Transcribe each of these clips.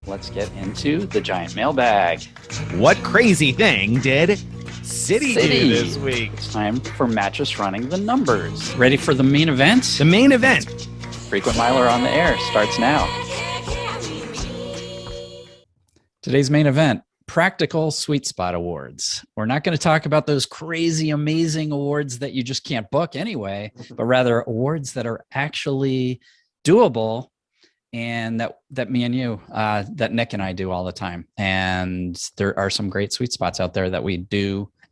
let's get into the giant mailbag. What crazy thing did City do this week? It's time for Mattress running the numbers. Ready for the main event? The main event. Frequent Miler on the air starts now. Today's main event, Practical Sweet Spot Awards. We're not going to talk about those crazy, amazing awards that you just can't book anyway, but rather awards that are actually doable and that me and you, that Nick and I do all the time. And there are some great sweet spots out there that we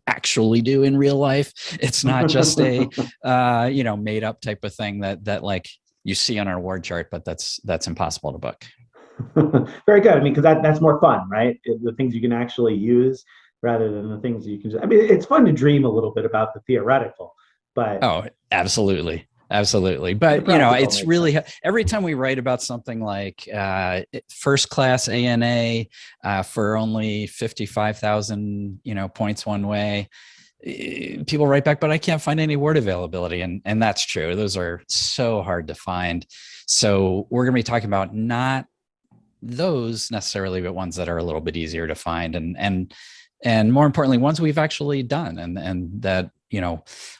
actually do in real life. It's not just a, made up type of thing that like you see on an award chart, but that's impossible to book. Very good. I mean, because that's more fun, right? The things you can actually use rather than the things you can just, I mean, it's fun to dream a little bit about the theoretical, but. Oh, absolutely. Absolutely. But, it's really, every time we write about something like first class ANA for only 55,000, points one way, people write back, but I can't find any award availability. And that's true. Those are so hard to find. So we're going to be talking about not those necessarily, but ones that are a little bit easier to find and more importantly, ones we've actually done and that,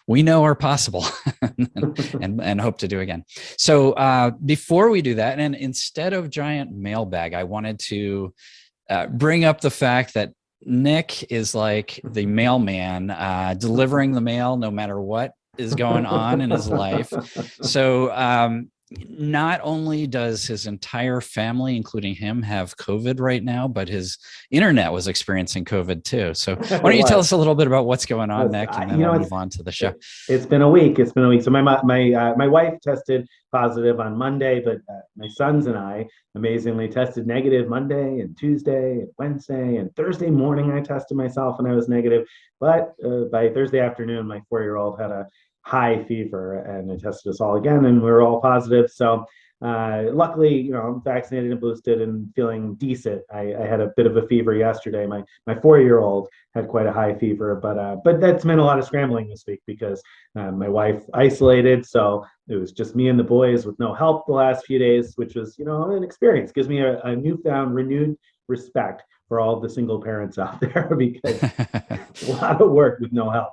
we know are possible and hope to do again. So before we do that, and instead of giant mailbag, I wanted to bring up the fact that Nick is like the mailman, delivering the mail no matter what is going on in his life. So not only does his entire family, including him, have COVID right now, but his internet was experiencing COVID too. So why don't you tell us a little bit about what's going on, Nick, and then we'll move on to the show. It's been a week. So my wife tested positive on Monday, but my sons and I amazingly tested negative Monday and Tuesday and Wednesday and Thursday morning. I tested myself and I was negative, but by Thursday afternoon, my 4-year-old had a high fever and they tested us all again and we were all positive. So luckily, I'm vaccinated and boosted and feeling decent. I had a bit of a fever yesterday. My 4-year-old had quite a high fever, but that's meant a lot of scrambling this week because my wife isolated. So it was just me and the boys with no help the last few days, which was, an experience. Gives me a newfound, renewed respect for all the single parents out there because a lot of work with no help.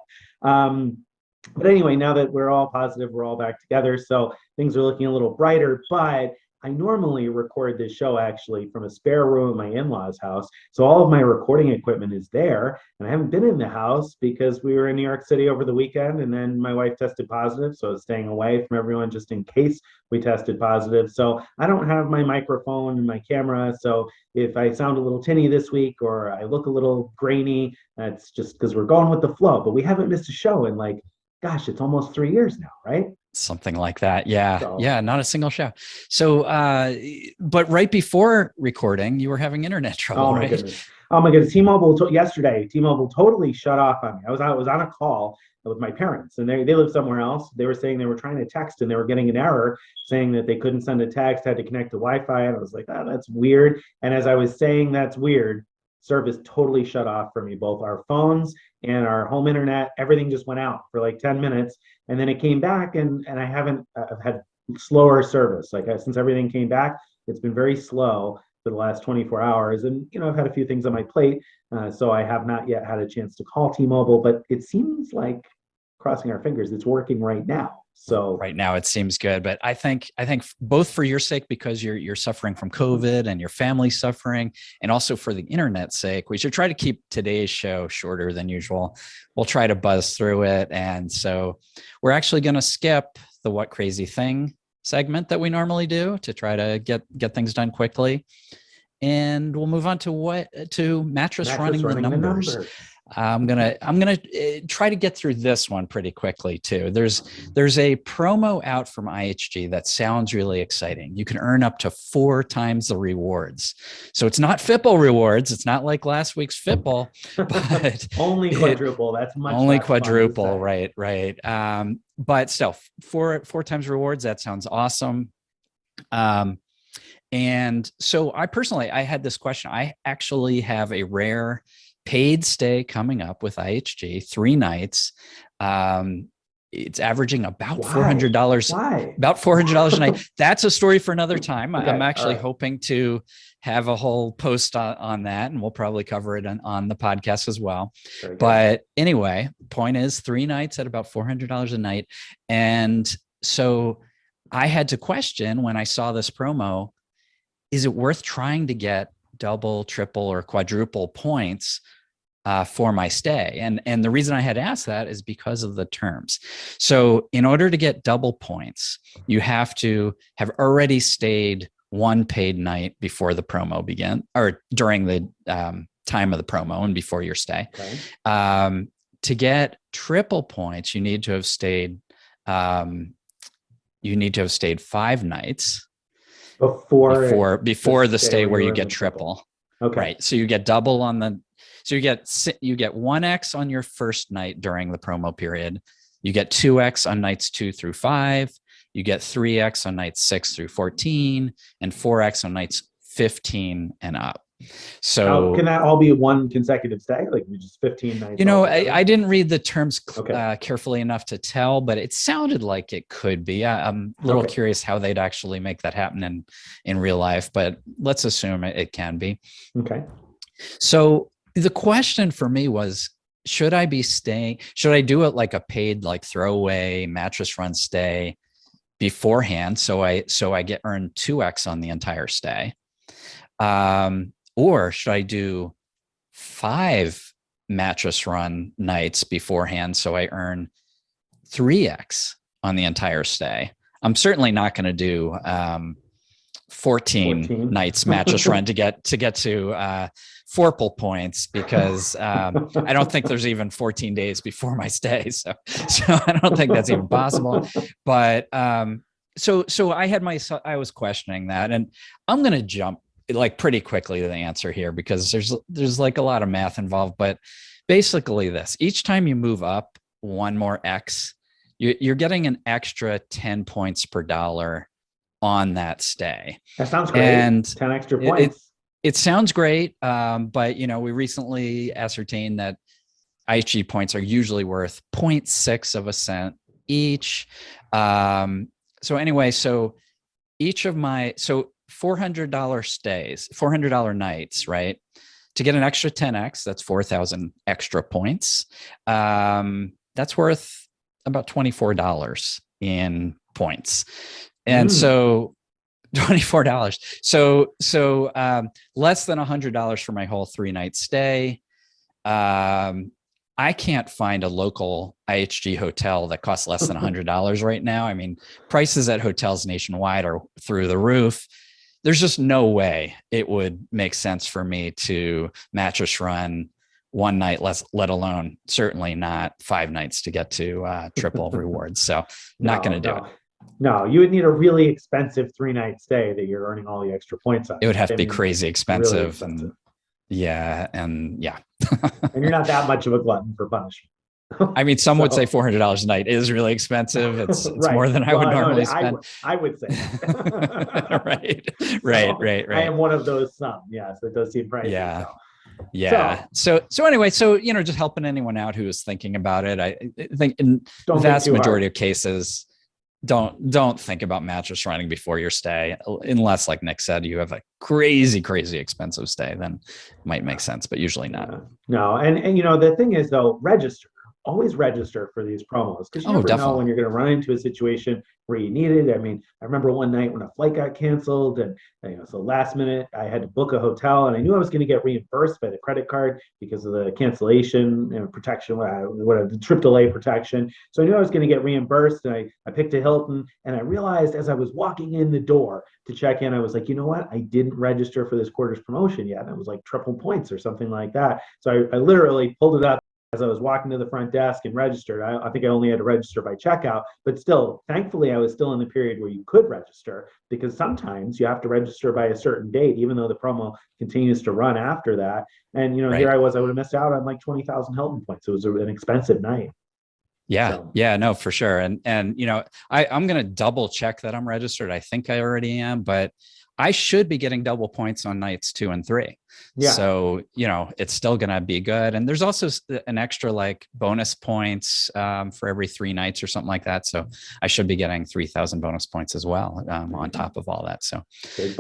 But anyway, now that we're all positive, we're all back together. So things are looking a little brighter, but I normally record this show actually from a spare room at my in-laws' house. So all of my recording equipment is there. And I haven't been in the house because we were in New York City over the weekend. And then my wife tested positive. So I was staying away from everyone just in case we tested positive. So I don't have my microphone and my camera. So if I sound a little tinny this week or I look a little grainy, that's just because we're going with the flow. But we haven't missed a show in gosh, it's almost 3 years now, right? Something like that. Yeah. So, yeah. Not a single show. So, but right before recording, you were having internet trouble, right? Goodness. Oh my goodness. Yesterday, T-Mobile totally shut off on me. I was on a call with my parents and they live somewhere else. They were saying they were trying to text and they were getting an error saying that they couldn't send a text, had to connect to Wi-Fi. And I was like, oh, that's weird. And as I was saying, that's weird, service totally shut off for me, both our phones and our home internet. Everything just went out for 10 minutes and then it came back and I haven't I've had slower service. Since everything came back, it's been very slow for the last 24 hours. And, I've had a few things on my plate. So I have not yet had a chance to call T-Mobile, but it seems like, crossing our fingers, it's working right now. So right now it seems good, but I think both for your sake, because you're suffering from COVID and your family's suffering, and also for the internet's sake, we should try to keep today's show shorter than usual. We'll try to buzz through it. And so we're actually going to skip the What Crazy Thing segment that we normally do to try to get things done quickly. And we'll move on to Mattress running the numbers. I'm gonna try to get through this one pretty quickly too. There's a promo out from IHG that sounds really exciting. You can earn up to 4 times the rewards. So it's not Fipple rewards. It's not like last week's Fipple, but only quadruple. That's much only quadruple. Right. But still, four times rewards. That sounds awesome. And so I had this question. I actually have a rare paid stay coming up with IHG, 3 nights. It's averaging about $400. Why? About $400 a night. That's a story for another time. Okay, I'm actually hoping to have a whole post on that, and we'll probably cover it on the podcast as well. Very good. But anyway, point is 3 nights at about $400 a night. And so I had to question when I saw this promo, is it worth trying to get double, triple, or quadruple points for my stay? And the reason I had asked that is because of the terms. So in order to get double points, you have to have already stayed 1 paid night before the promo began, or during the time of the promo and before your stay. Okay. To get triple points, you need to have stayed 5 nights before the stay where you get triple. Okay. Right. So you get double on the, so you get 1x on your first night during the promo period. You get 2x on nights 2 through 5. You get 3x on nights 6 through 14, and 4x on nights 15 and up. So can that all be one consecutive stay? Like just 15 nights? I didn't read the terms Okay. carefully enough to tell, but it sounded like it could be. I'm a little curious how they'd actually make that happen in real life, but let's assume it can be. Okay. So the question for me was, should I do it like a paid, like throwaway mattress run stay beforehand, so I get earned 2x on the entire stay, or should I do 5 mattress run nights beforehand so I earn 3x on the entire stay? I'm certainly not going to do 14 nights mattress run to get to 4 points, because I don't think there's even 14 days before my stay. So I don't think that's even possible. But so I was questioning that, and I'm going to jump like pretty quickly to the answer here, because there's like a lot of math involved. But basically this, each time you move up 1 more X, you're getting an extra 10 points per dollar on that stay. That sounds great. And 10 extra points. It sounds great. But we recently ascertained that IHG points are usually worth 0.6 of a cent each. So anyway, so each of my, $400 stays, $400 nights, right? To get an extra 10x, that's 4,000 extra points. That's worth about $24 in points. And so $24. So less than $100 for my whole 3-night stay. I can't find a local IHG hotel that costs less than $100 right now. I mean, prices at hotels nationwide are through the roof. There's just no way it would make sense for me to mattress run 1 night, let alone certainly not 5 nights to get to triple rewards. So not going to do it. No, you would need a really expensive 3-night stay that you're earning all the extra points on. It would have to be crazy expensive. Really expensive. And yeah. And you're not that much of a glutton for punishment. I mean, some would say $400 a night is really expensive. It's right. More than I would normally spend. I would say that. Right. I am one of those some. Yes, it does seem pricey. Yeah. So. Yeah. So anyway, just helping anyone out who is thinking about it. I think in the vast majority of cases, don't think about mattress running before your stay, unless, like Nick said, you have a crazy expensive stay. Then it might make sense, but usually not. No, and the thing is though, always register for these promos, because you never know when you're going to run into a situation where you need it. I mean, I remember one night when a flight got canceled, and so last minute I had to book a hotel, and I knew I was going to get reimbursed by the credit card because of the cancellation and protection, the trip delay protection. So I knew I was going to get reimbursed, and I picked a Hilton, and I realized as I was walking in the door to check in, I was like, you know what? I didn't register for this quarter's promotion yet. And it was like triple points or something like that. So I literally pulled it up as I was walking to the front desk and registered. I think I only had to register by checkout, but still, thankfully, I was still in the period where you could register, because sometimes you have to register by a certain date, even though the promo continues to run after that. And, here I would have missed out on like 20,000 Hilton points. It was an expensive night. Yeah. Yeah, no, for sure. And I'm going to double check that I'm registered. I think I already am, but I should be getting double points on nights 2 and 3. Yeah. So, it's still going to be good. And there's also an extra like bonus points for every 3 nights or something like that. So I should be getting 3,000 bonus points as well on top of all that. So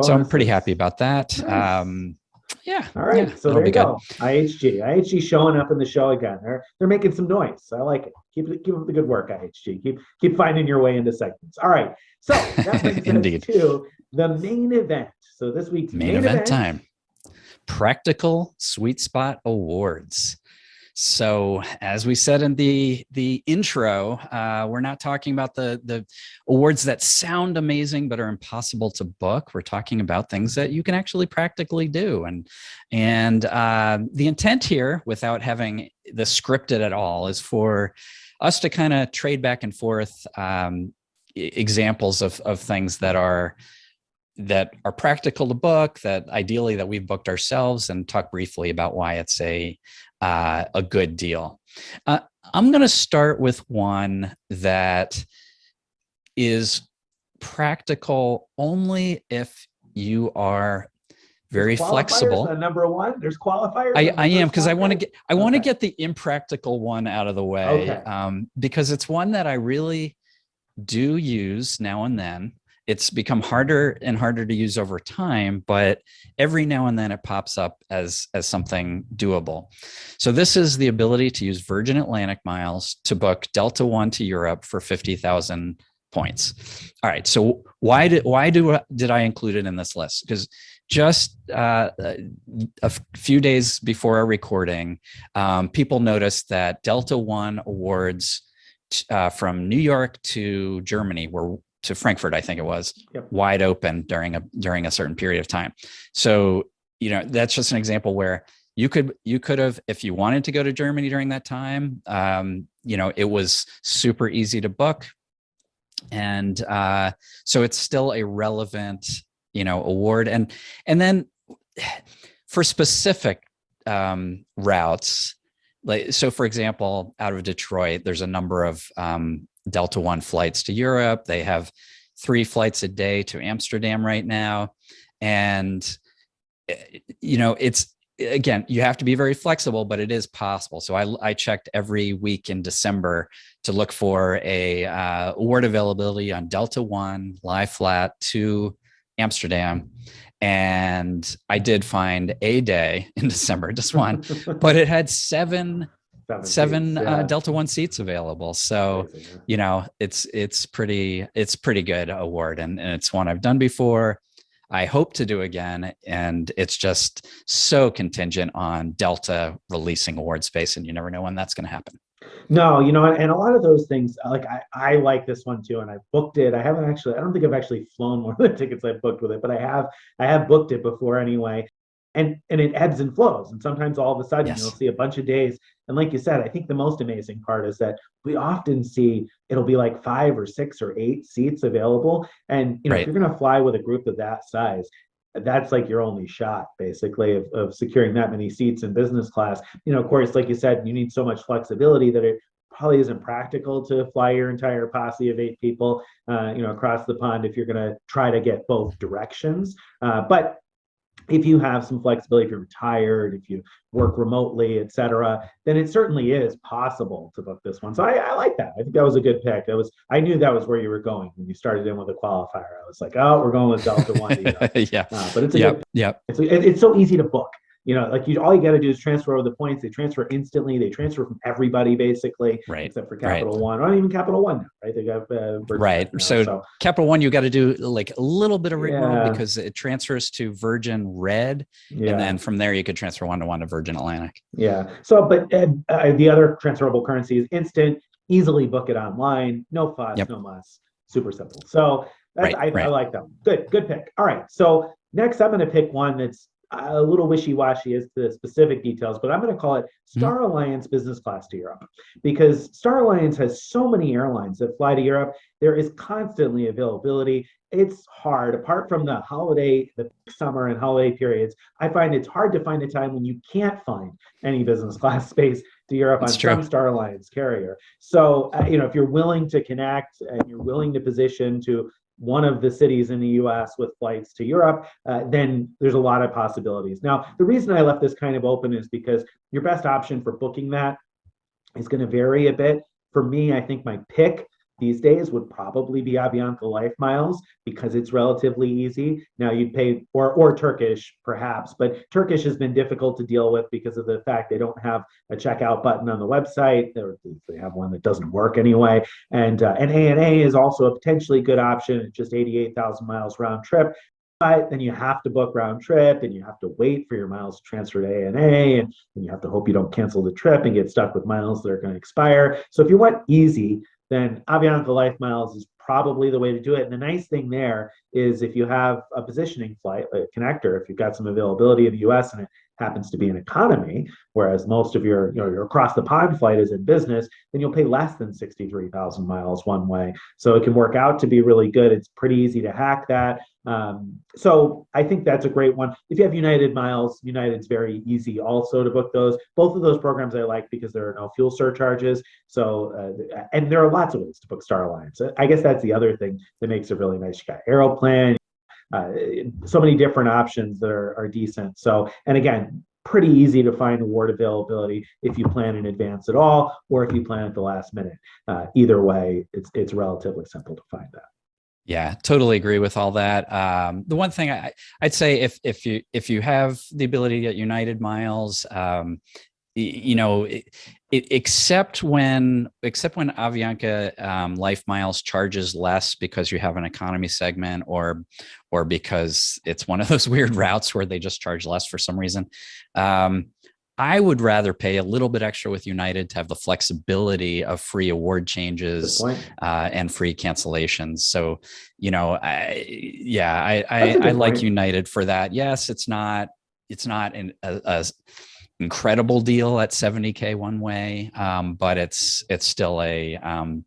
I'm pretty happy about that. Nice. Yeah. All right. Yeah, So there you go. IHG showing up in the show again. They're making some noise. I like it. Keep up the good work, IHG. Keep finding your way into segments. All right. So that brings us to the main event. So this week's main event time. Practical Sweet Spot Awards. So as we said in the intro, we're not talking about the awards that sound amazing but are impossible to book. We're talking about things that you can actually practically do. And the intent here, without having the scripted at all, is for us to kind of trade back and forth examples of things that are practical to book, that ideally that we've booked ourselves, and talk briefly about why it's a good deal. I'm going to start with one that is practical only if you are very flexible. Number one, there's qualifiers. I am, because I want to get the impractical one out of the way, because it's one that I really do use now and then. It's become harder and harder to use over time, but every now and then it pops up as something doable. So this is the ability to use Virgin Atlantic miles to book Delta One to Europe for 50,000 points. All right. So why did I include it in this list? Because just a few days before our recording, people noticed that Delta One awards from New York to Germany to Frankfurt, I think it was, wide open during a certain period of time. So, that's just an example where you could have, if you wanted to go to Germany during that time, it was super easy to book. And so it's still a relevant, award. And then for specific routes, so for example, out of Detroit, there's a number of Delta One flights to Europe. They have 3 flights a day to Amsterdam right now. And, it's, again, you have to be very flexible, but it is possible. So I checked every week in December to look for a award availability on Delta One lie flat to Amsterdam. And I did find a day in December, just one, but it had seven Delta One seats available. So, it's pretty good award. And it's one I've done before. I hope to do again. And it's just so contingent on Delta releasing award space. And you never know when that's going to happen. No, and a lot of those things, like I like this one too, and I booked it. I don't think I've actually flown one of the tickets I booked with it, but I have booked it before anyway. And it ebbs and flows. And sometimes all of a sudden you'll see a bunch of days. And like you said, I think the most amazing part is that we often see it'll be like 5 or 6 or 8 seats available. And, if you're going to fly with a group of that size, that's like your only shot, basically, of securing that many seats in business class. Of course, like you said, you need so much flexibility that it probably isn't practical to fly your entire posse of 8 people, across the pond if you're going to try to get both directions. But if you have some flexibility, if you're retired, if you work remotely, et cetera, then it certainly is possible to book this one. So I like that. I think that was a good pick. I knew that was where you were going when you started in with a qualifier. I was like, oh, we're going with Delta One. Yeah. But it's a good pick. It's so easy to book. All you got to do is transfer over the points. They transfer instantly. They transfer from everybody, basically, except for Capital One. Or not even Capital One now, right? They got Virgin now, so Capital One, you got to do like a little bit of rigmarole because it transfers to Virgin Red, and then from there you could transfer one-to-one to Virgin Atlantic. Yeah. So, but the other transferable currency is instant. Easily book it online. No fuss, no muss. Super simple. So I like that one. Good pick. All right. So next, I'm going to pick one that's a little wishy-washy as to the specific details, but I'm going to call it Star Alliance Business Class to Europe, because Star Alliance has so many airlines that fly to Europe. There is constantly availability. It's hard, apart from the summer and holiday periods. I find it's hard to find a time when you can't find any business class space to Europe on some Star Alliance carrier. So, if you're willing to connect and you're willing to position to one of the cities in the US with flights to Europe, then there's a lot of possibilities. Now, the reason I left this kind of open is because your best option for booking that is going to vary a bit. For me, I think my pick these days would probably be Avianca Life Miles because it's relatively easy. Now you'd pay, or Turkish perhaps, but Turkish has been difficult to deal with because of the fact they don't have a checkout button on the website. They have one that doesn't work anyway. And ANA is also a potentially good option. It's just 88,000 miles round trip. But then you have to book round trip and you have to wait for your miles to transfer to ANA and you have to hope you don't cancel the trip and get stuck with miles that are going to expire. So if you want easy, then Avianca Life Miles is probably the way to do it. And the nice thing there is if you have a positioning flight, like a connector, if you've got some availability in the US and it happens to be an economy, whereas most of your across the pond flight is in business, then you'll pay less than 63,000 miles one way. So it can work out to be really good. It's pretty easy to hack that. So I think that's a great one. If you have United Miles, United's very easy also to book those. Both of those programs I like because there are no fuel surcharges. So, and there are lots of ways to book Star Alliance. I guess that's the other thing that makes it really nice. You got Aeroplan, so many different options that are decent. So, and again, pretty easy to find award availability if you plan in advance at all, or if you plan at the last minute. Either way, it's relatively simple to find that. Yeah, totally agree with all that. The one thing I'd say if you have the ability to get United Miles, except when Avianca Life Miles charges less because you have an economy segment or because it's one of those weird routes where they just charge less for some reason. I would rather pay a little bit extra with United to have the flexibility of free award changes and free cancellations. So, I like United for that. Yes, it's not a incredible deal at $70K one way, but it's still a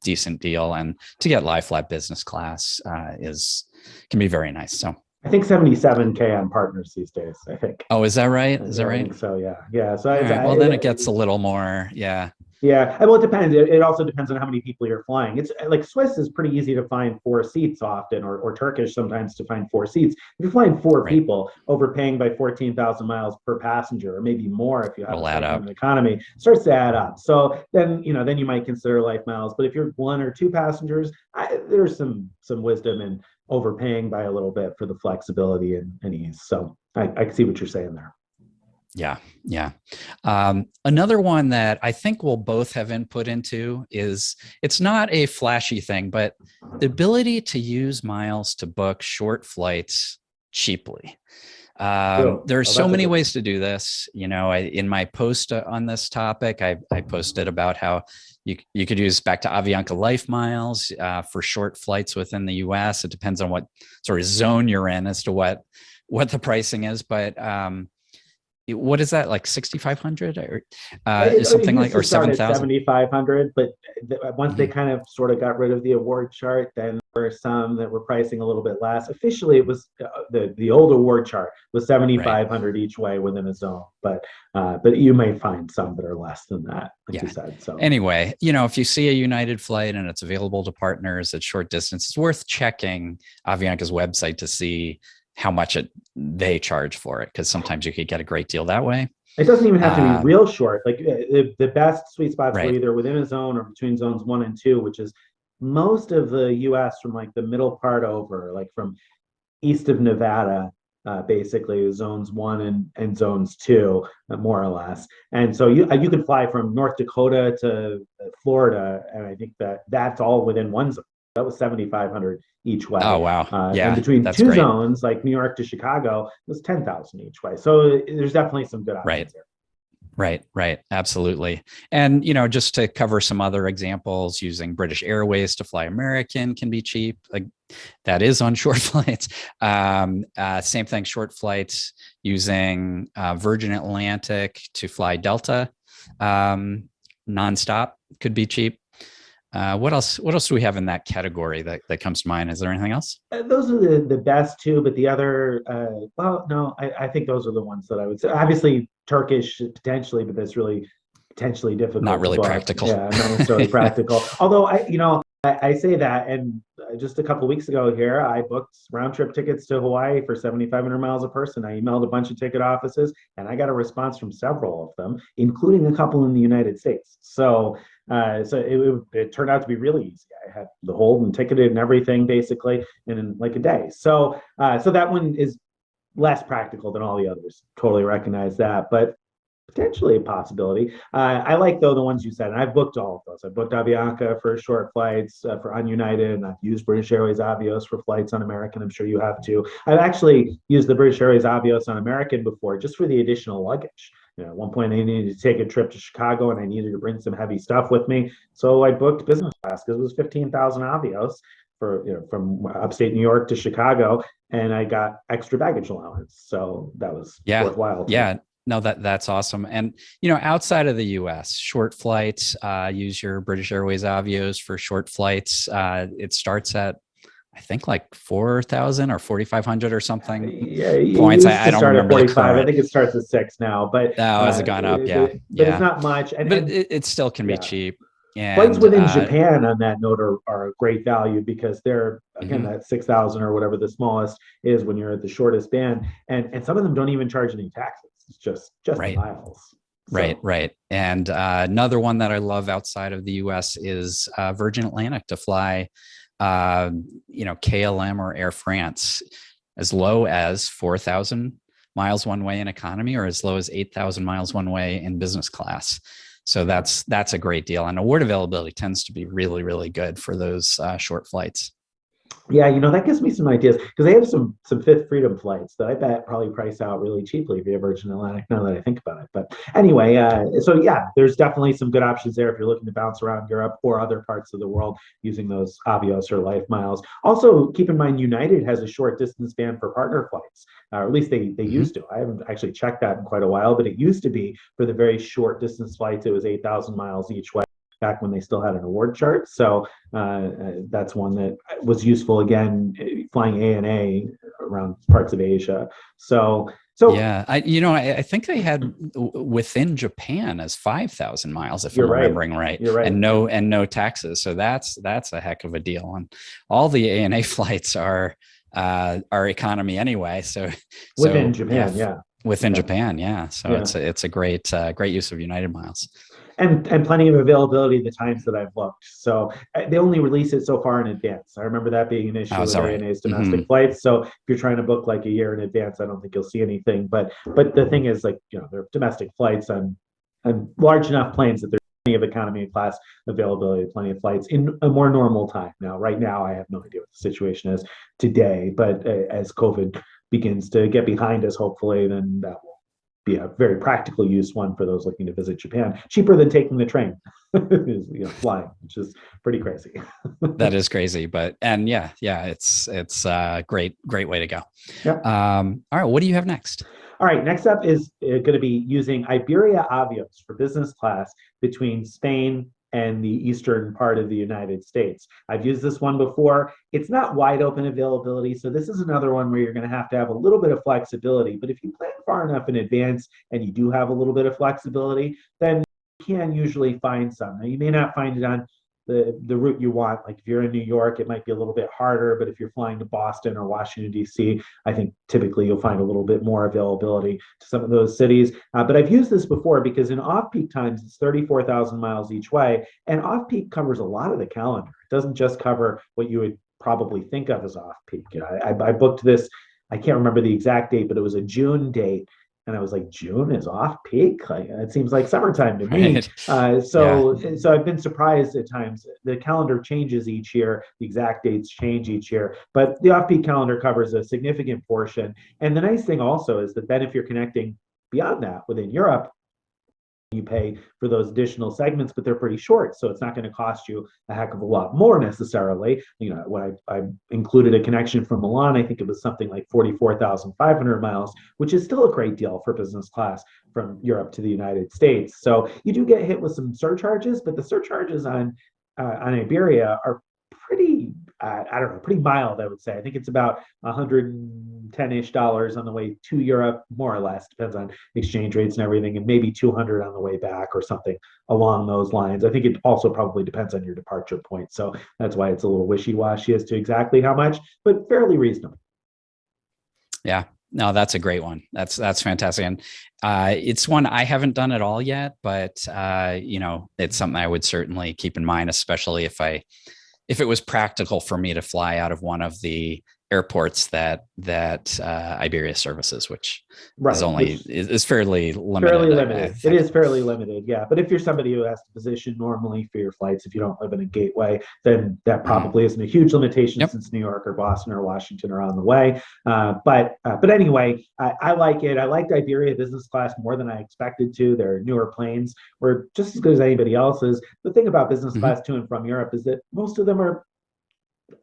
decent deal. And to get lie flat business class can be very nice. So. I think 77K on partners these days, I think. Oh, is that right? Is that right? I think so, yeah. Yeah. So well, then it gets a little more, yeah. Yeah. Well, it depends. It also depends on how many people you're flying. It's like Swiss is pretty easy to find 4 seats often, or Turkish sometimes to find 4 seats. If you're flying 4 people, overpaying by 14,000 miles per passenger, or maybe more if you have an economy, starts to add up. So then you might consider Life Miles. But if you're 1 or 2 passengers, there's some wisdom in overpaying by a little bit for the flexibility and ease. So I can see what you're saying there. Yeah. Another one that I think we'll both have input into is it's not a flashy thing, but the ability to use miles to book short flights cheaply. There are so many ways to do this. In my post on this topic, I posted about how you could use back to Avianca Life Miles for short flights within the US. It depends on what sort of zone you're in as to what the pricing is, but what is that, like 6,500 or something like, or 7,000? 7,500, but once they kind of sort of got rid of the award chart, then there were some that were pricing a little bit less. Officially, it was the old award chart was 7,500 each way within a zone, but you may find some that are less than that, like you said. So anyway, if you see a United flight and it's available to partners at short distance, it's worth checking Avianca's website to see how much they charge for it, because sometimes you could get a great deal that way. It doesn't even have to be real short. Like the best sweet spots are either within a zone or between zones 1 and 2, which is most of the US from like the middle part over, like from east of Nevada, basically zones 1 and zones 2, more or less. And so you can fly from North Dakota to Florida, and I think that's all within one zone. That was 7,500 each way. Oh, wow. And between 2 zones, like New York to Chicago, it was 10,000 each way. So there's definitely some good options there. Right. Absolutely. And, just to cover some other examples, using British Airways to fly American can be cheap. Like that is on short flights. Same thing, short flights using Virgin Atlantic to fly Delta nonstop could be cheap. What else do we have in that category that comes to mind? Is there anything else? Those are the best 2, but the other, I think those are the ones that I would say. Obviously, Turkish potentially, but that's really potentially difficult. Not really practical. Yeah, not necessarily practical. Although I say that, and just a couple of weeks ago here, I booked round trip tickets to Hawaii for 7,500 miles a person. I emailed a bunch of ticket offices, and I got a response from several of them, including a couple in the United States. So it turned out to be really easy. I had the hold and ticketed and everything basically in like a day. So that one is less practical than all the others. Totally recognize that, but potentially a possibility. I like though the ones you said, and I've booked all of those. I booked Avianca for short flights for United, and I've used British Airways Avios for flights on American. I'm sure you have too. I've actually used the British Airways Avios on American before, just for the additional luggage. At one point, I needed to take a trip to Chicago, and I needed to bring some heavy stuff with me, so I booked business class because it was 15,000 Avios for from upstate New York to Chicago, and I got extra baggage allowance, so that was worthwhile. Yeah. No, that's awesome. And, outside of the US, short flights, use your British Airways Avios for short flights. It starts at, I think, like 4,000 or 4,500 or something. Points. I don't remember 45. I think it starts at 6 now, but has it gone up? Yeah. But it's not much. But it still can be cheap. And, flights within Japan on that note are a great value because they're, again, that 6,000 or whatever the smallest is when you're at the shortest band. And some of them don't even charge any taxes. It's just right. miles. Right. And another one that I love outside of the US is Virgin Atlantic to fly, KLM or Air France as low as 4,000 miles one way in economy or as low as 8,000 miles one way in business class. So that's a great deal. And award availability tends to be really, really good for those short flights. Yeah, that gives me some ideas because they have some Fifth Freedom flights that I bet probably price out really cheaply via Virgin Atlantic now that I think about it. But anyway, so yeah, there's definitely some good options there if you're looking to bounce around Europe or other parts of the world using those Avios or Life Miles. Also, keep in mind, United has a short distance ban for partner flights, or at least they used to. I haven't actually checked that in quite a while, but it used to be for the very short distance flights, it was 8,000 miles each way, back when they still had an award chart. So that's one that was useful, again, flying ANA around parts of Asia. So yeah, I think they had within Japan as 5,000 miles, if I'm remembering right. You're right. And no taxes. So that's a heck of a deal. And all the ANA flights are economy anyway. So within Japan, within Japan, yeah. So it's a great use of United miles. And plenty of availability the times that I've looked. So they only release it so far in advance. I remember that being an issue with ANA's domestic flights. So if you're trying to book like a year in advance, I don't think you'll see anything. But the thing is, like, they're domestic flights on large enough planes that there's plenty of economy class availability, plenty of flights in a more normal time. Now, right now, I have no idea what the situation is today. But as COVID begins to get behind us, hopefully, then that will be a very practical use one for those looking to visit Japan. Cheaper than taking the train, is flying, which is pretty crazy. That is crazy, it's a great way to go. Yep. All right, what do you have next? All right, next up is going to be using Iberia Avios for business class between Spain and the eastern part of the United States. I've used this one before. It's not wide open availability, so this is another one where you're going to have a little bit of flexibility. But if you plan far enough in advance and you do have a little bit of flexibility, then you can usually find some. Now, you may not find it on the route you want. Like if you're in New York, it might be a little bit harder, but if you're flying to Boston or Washington, D.C., I think typically you'll find a little bit more availability to some of those cities. But I've used this before because in off-peak times, it's 34,000 miles each way, and off-peak covers a lot of the calendar. It doesn't just cover what you would probably think of as off-peak. I booked this, I can't remember the exact date, but it was a June date. And I was like, June is off peak. Like, it seems like summertime to me. So I've been surprised at times. The calendar changes each year. The exact dates change each year, but the off peak calendar covers a significant portion. And the nice thing also is that then if you're connecting beyond that within Europe, you pay for those additional segments, but they're pretty short, so it's not going to cost you a heck of a lot more necessarily. When I included a connection from Milan, I think it was something like 44,500 miles, which is still a great deal for business class from Europe to the United States. So you do get hit with some surcharges, but the surcharges on Iberia are pretty I don't know, pretty mild, I would say. I think it's about $110-ish on the way to Europe, more or less, depends on exchange rates and everything, and maybe 200 on the way back or something along those lines. I think it also probably depends on your departure point. So that's why it's a little wishy-washy as to exactly how much, but fairly reasonable. Yeah. No, that's a great one. That's fantastic. And it's one I haven't done at all yet, but it's something I would certainly keep in mind, especially if it was practical for me to fly out of one of the airports that Iberia services, which is fairly limited. Fairly limited. It is fairly limited, yeah. But if you're somebody who has to position normally for your flights, if you don't live in a gateway, then that probably isn't a huge limitation since New York or Boston or Washington are on the way. But anyway, I like it. I liked Iberia business class more than I expected to. Their newer planes were just as good as anybody else's. The thing about business class to and from Europe is that most of them are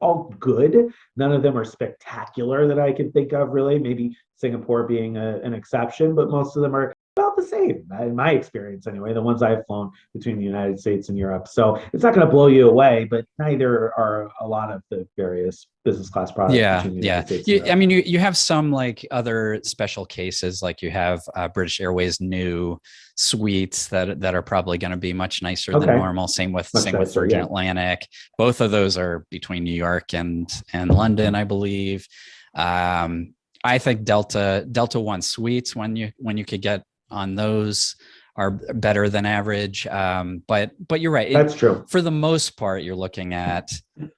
all good. None of them are spectacular that I can think of, really. Maybe Singapore being an exception, but most of them are about the same, in my experience anyway, the ones I've flown between the United States and Europe. So it's not going to blow you away, but neither are a lot of the various business class products between the United States and Europe. I mean, you have some like other special cases, like you have British Airways new suites that are probably going to be much nicer than normal. Same with Virgin Atlantic. Both of those are between New York and London, I believe. I think Delta One suites, when you could get on those, are better than average. But you're right. That's true. For the most part, you're looking at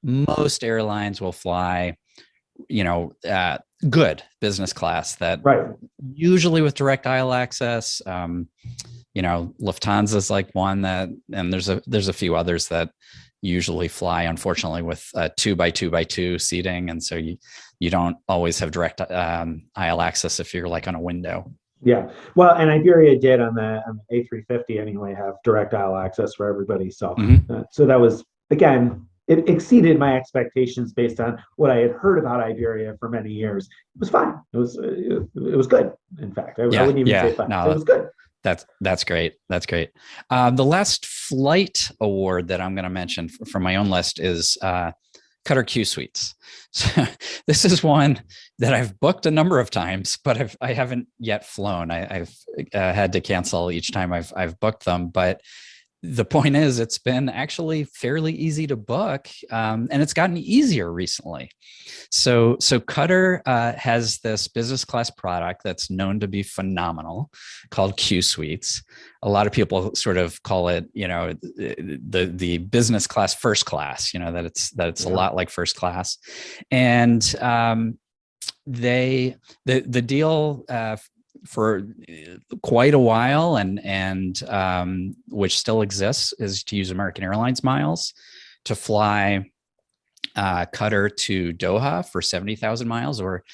most airlines will fly, good business class that usually with direct aisle access. Lufthansa is like one that, and there's a few others that usually fly, unfortunately, with 2x2x2 seating. And so you don't always have direct aisle access if you're like on a window. Yeah. Well, and Iberia did on the A350 anyway have direct aisle access for everybody. So so that was, again, it exceeded my expectations based on what I had heard about Iberia for many years. It was fine. It was good. In fact, I wouldn't even say fine. It was good. That's great. That's great. The last flight award that I'm going to mention from my own list is Qatar Qsuites. So this is one that I've booked a number of times, but I haven't yet flown. I've had to cancel each time I've booked them. But the point is, it's been actually fairly easy to book, and it's gotten easier recently. So Qatar has this business class product that's known to be phenomenal called Qsuites. A lot of people sort of call it, the business class first class. That it's a lot like first class, and the deal for quite a while and which still exists is to use American Airlines miles to fly Qatar to Doha for 70,000 miles, or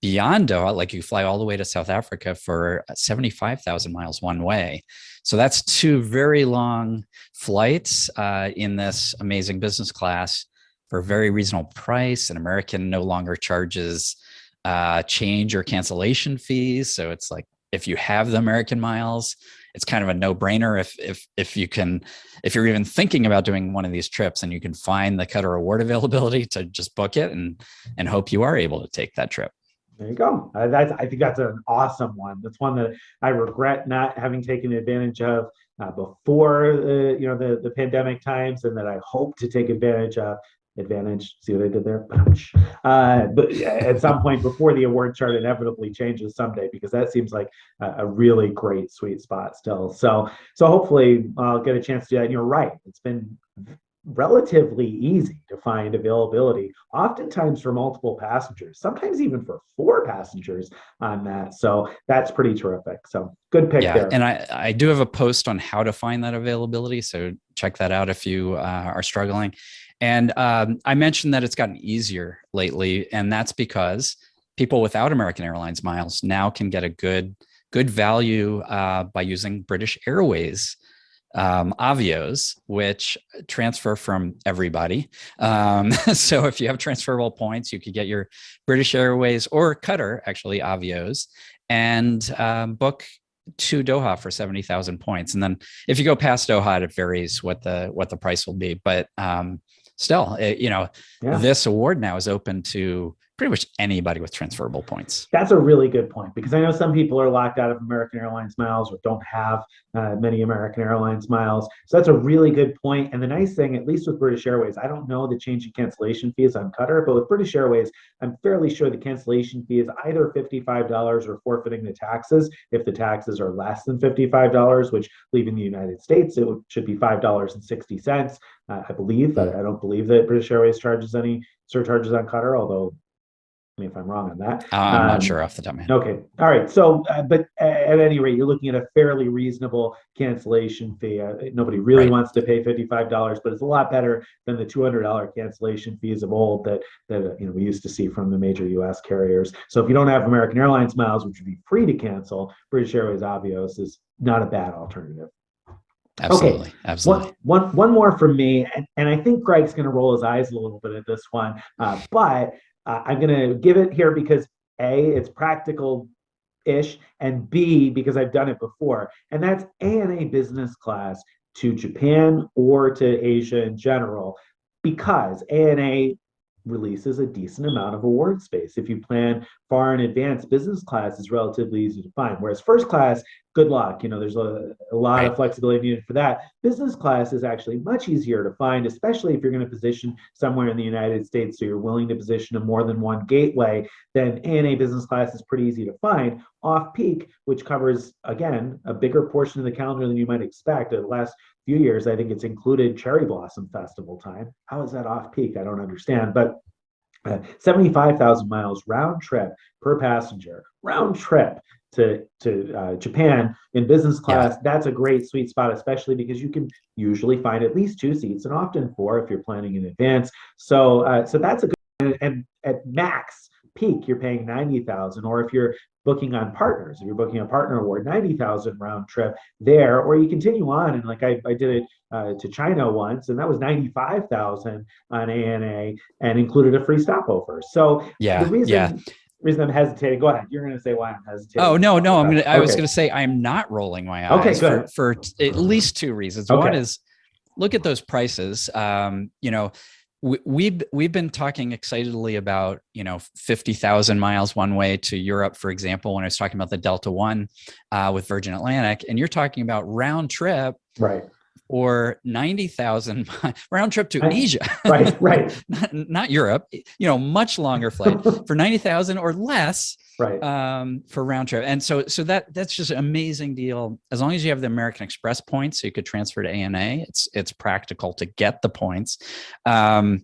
beyond Doha, like you fly all the way to South Africa for 75,000 miles one way. So that's two very long flights in this amazing business class for a very reasonable price. And American no longer charges change or cancellation fees. So it's like, if you have the American miles, it's kind of a no-brainer. If you're even thinking about doing one of these trips and you can find the Qatar award availability, to just book it and hope you are able to take that trip. There you go. I think that's an awesome one. That's one that I regret not having taken advantage of before the pandemic times, and that I hope to take advantage of. See what I did there? But at some point before the award chart inevitably changes someday, because that seems like a really great sweet spot still. So hopefully I'll get a chance to do that. And you're right. It's been relatively easy to find availability, oftentimes for multiple passengers, sometimes even for 4 passengers on that. So that's pretty terrific. So good pick there. And I do have a post on how to find that availability. So check that out if you are struggling. And I mentioned that it's gotten easier lately, and that's because people without American Airlines miles now can get a good value by using British Airways Avios, which transfer from everybody. So if you have transferable points, you could get your British Airways or Qatar, actually Avios, and book to Doha for 70,000 points. And then if you go past Doha, it varies what the price will be. But still, Yeah. this award now is open to pretty much anybody with transferable points. That's a really good point, because I know some people are locked out of American Airlines miles or don't have many American Airlines miles. So that's a really good point. And the nice thing, at least with British Airways, I don't know the change in cancellation fees on Qatar, but with British Airways, I'm fairly sure the cancellation fee is either $55 or forfeiting the taxes. If the taxes are less than $55, which leaving the United States, should be $5.60. I believe. I don't believe that British Airways charges any surcharges on Qatar, although me if I'm wrong on that. I'm not sure off the top of my head. Okay. All right. So, but at any rate, you're looking at a fairly reasonable cancellation fee. Nobody really wants to pay $55, but it's a lot better than the $200 cancellation fees of old that we used to see from the major U.S. carriers. So if you don't have American Airlines miles, which would be free to cancel, British Airways Avios is not a bad alternative. Absolutely. Okay. Absolutely. One more from me, and I think Greg's going to roll his eyes a little bit at this one, but I'm going to give it here because A, it's practical-ish, and B, because I've done it before, and that's ANA business class to Japan or to Asia in general, because ANA releases a decent amount of award space. If you plan far in advance, business class is relatively easy to find, whereas first class, good luck. There's a lot of flexibility needed for that. Business class is actually much easier to find, especially if you're going to position somewhere in the United States, so you're willing to position a more than one gateway. Then ANA business class is pretty easy to find. Off-peak, which covers, again, a bigger portion of the calendar than you might expect. The last few years, I think it's included Cherry Blossom Festival time. How is that off-peak? I don't understand. But 75,000 miles round trip per passenger, round trip to Japan in business class. That's a great sweet spot, especially because you can usually find at least 2 seats and often 4 if you're planning in advance. So that's a good, and at max peak, you're paying 90,000, or if you're booking on partners, if you're booking a partner award, 90,000 round trip there, or you continue on. And like I did it to China once, and that was 95,000 on ANA and included a free stopover. So the reason I'm hesitating, go ahead. You're going to say why I'm hesitating. Oh, no. I was going to say I'm not rolling my eyes for at least 2 reasons. One is, look at those prices. We've been talking excitedly about 50,000 miles one way to Europe, for example, when I was talking about the Delta One with Virgin Atlantic, and you're talking about round trip, or 90,000 round trip to Asia, not Europe, much longer flight for 90,000 or less, for round trip. And so that's just an amazing deal. As long as you have the American Express points, so you could transfer to ANA, it's practical to get the points. And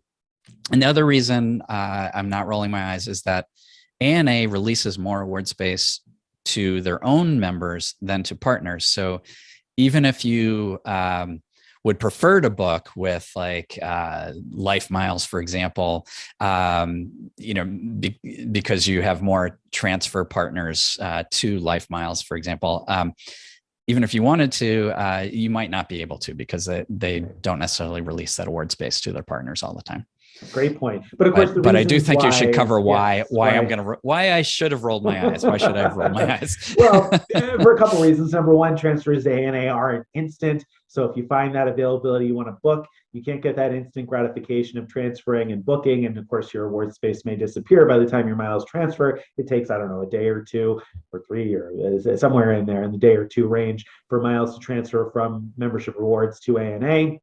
the other reason I'm not rolling my eyes is that ANA releases more award space to their own members than to partners. So even if you would prefer to book with like Life Miles, for example, because you have more transfer partners to Life Miles, for example, even if you wanted to, you might not be able to, because they don't necessarily release that award space to their partners all the time. Great point. But of course, but I do think you should cover why I should have rolled my eyes. Why should I have rolled my eyes? Well, for a couple of reasons. Number one, transfers to ANA are an instant. So if you find that availability you want to book, you can't get that instant gratification of transferring and booking. And of course, your award space may disappear by the time your miles transfer. It takes, I don't know, a day or 2 or 3 or somewhere in there in the day or 2 range for miles to transfer from membership rewards to ANA.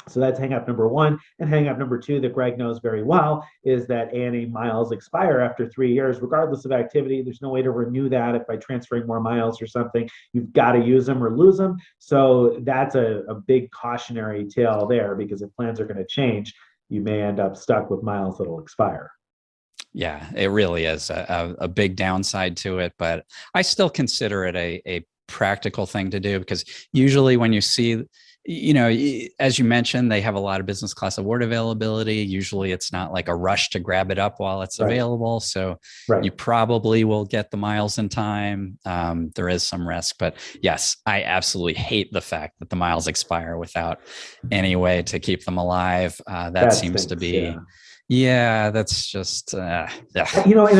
So that's hang up number one. And hang up number 2 that Greg knows very well is that ANA miles expire after 3 years, regardless of activity. There's no way to renew that if by transferring more miles or something, you've got to use them or lose them. So that's a big cautionary tale there, because if plans are going to change, you may end up stuck with miles that'll expire. Yeah, it really is a big downside to it, but I still consider it a practical thing to do, because usually when you see, as you mentioned, they have a lot of business class award availability. Usually it's not like a rush to grab it up while it's available. So you probably will get the miles in time. There is some risk, but yes, I absolutely hate the fact that the miles expire without any way to keep them alive. That seems to be... Yeah, that's just, in a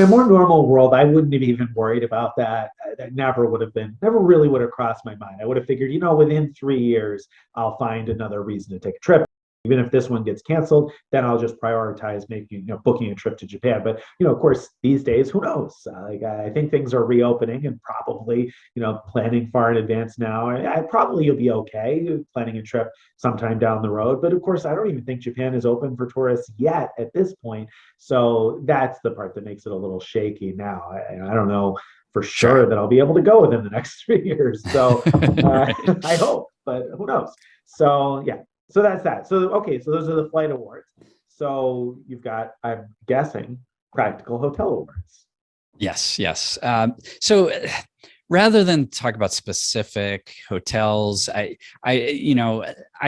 more normal world, I wouldn't have even worried about that. That never really would have crossed my mind. I would have figured, within 3 years, I'll find another reason to take a trip. even if this one gets canceled, then I'll just prioritize making, booking a trip to Japan. But, of course, these days, who knows? I think things are reopening and probably, planning far in advance now. I probably you'll be okay planning a trip sometime down the road. But of course, I don't even think Japan is open for tourists yet at this point. So that's the part that makes it a little shaky now. I don't know for sure that I'll be able to go within the next 3 years. So Right. I hope, but who knows? So yeah. So that's that. So, okay, so those are the flight awards. So you've got, I'm guessing, practical hotel awards. Yes, yes. So rather than talk about specific hotels, I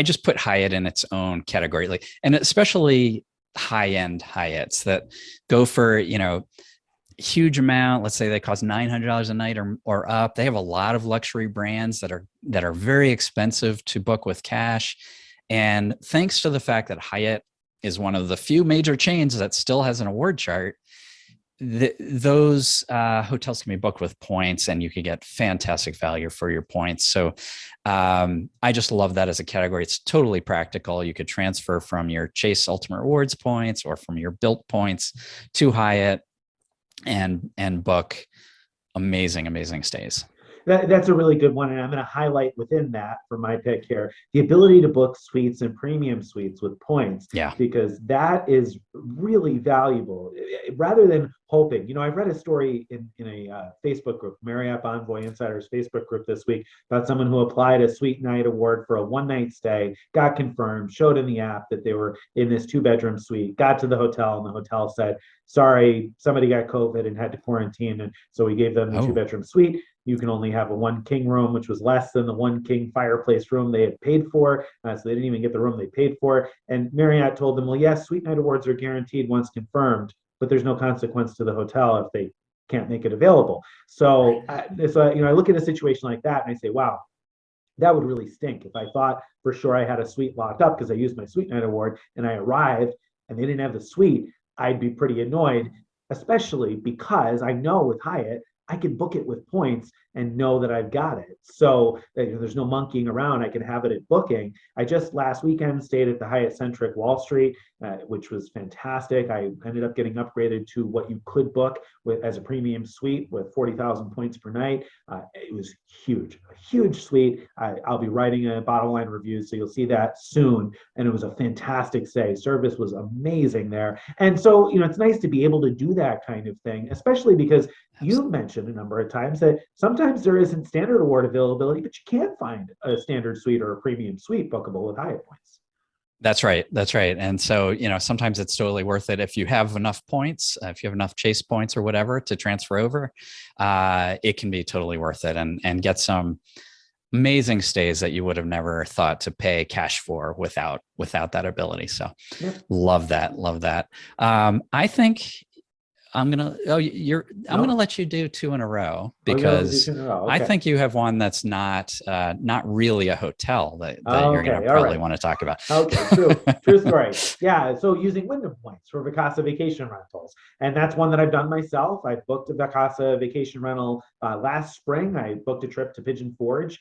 just put Hyatt in its own category, like, and especially high-end Hyatts that go for, huge amount. Let's say they cost $900 a night or up. They have a lot of luxury brands that are very expensive to book with cash. And thanks to the fact that Hyatt is one of the few major chains that still has an award chart, those hotels can be booked with points, and you can get fantastic value for your points. So I just love that as a category. It's totally practical. You could transfer from your Chase Ultimate Rewards points or from your Bilt points to Hyatt and book amazing stays. That's a really good one. And I'm going to highlight within that for my pick here, the ability to book suites and premium suites with points. Yeah. Because that is really valuable rather than hoping. I've read a story in a Facebook group, Marriott Bonvoy Insiders Facebook group this week, about someone who applied a suite night award for a one-night stay, got confirmed, showed in the app that they were in this 2-bedroom suite, got to the hotel, and the hotel said, sorry, somebody got COVID and had to quarantine. And so we gave them the 2-bedroom suite. You can only have a 1 king room, which was less than the 1 king fireplace room they had paid for. So they didn't even get the room they paid for. And Marriott told them, well, yes, suite night awards are guaranteed once confirmed, but there's no consequence to the hotel if they can't make it available. So I look at a situation like that and I say, wow, that would really stink. If I thought for sure I had a suite locked up because I used my suite night award and I arrived and they didn't have the suite, I'd be pretty annoyed, especially because I know with Hyatt, I can book it with points and know that I've got it. So there's no monkeying around. I can have it at booking. I just last weekend stayed at the Hyatt Centric Wall Street, which was fantastic. I ended up getting upgraded to what you could book as a premium suite with 40,000 points per night. It was huge, a huge suite. I'll be writing a bottom line review, so you'll see that soon. And it was a fantastic stay. Service was amazing there. And so, it's nice to be able to do that kind of thing, especially because you mentioned a number of times that sometimes there isn't standard award availability, but you can find a standard suite or a premium suite bookable with Hyatt points. That's right. And so, sometimes it's totally worth it if you have enough points, if you have enough Chase points or whatever to transfer over, it can be totally worth it and get some amazing stays that you would have never thought to pay cash for without that ability. So love that. I think I'm gonna let you do 2 in a row because I think you have one that's not really a hotel that you're gonna probably want to talk about. Okay, true story. Yeah, so using Wyndham points for Vacasa vacation rentals, and that's one that I've done myself. I booked a Vacasa vacation rental last spring. I booked a trip to Pigeon Forge.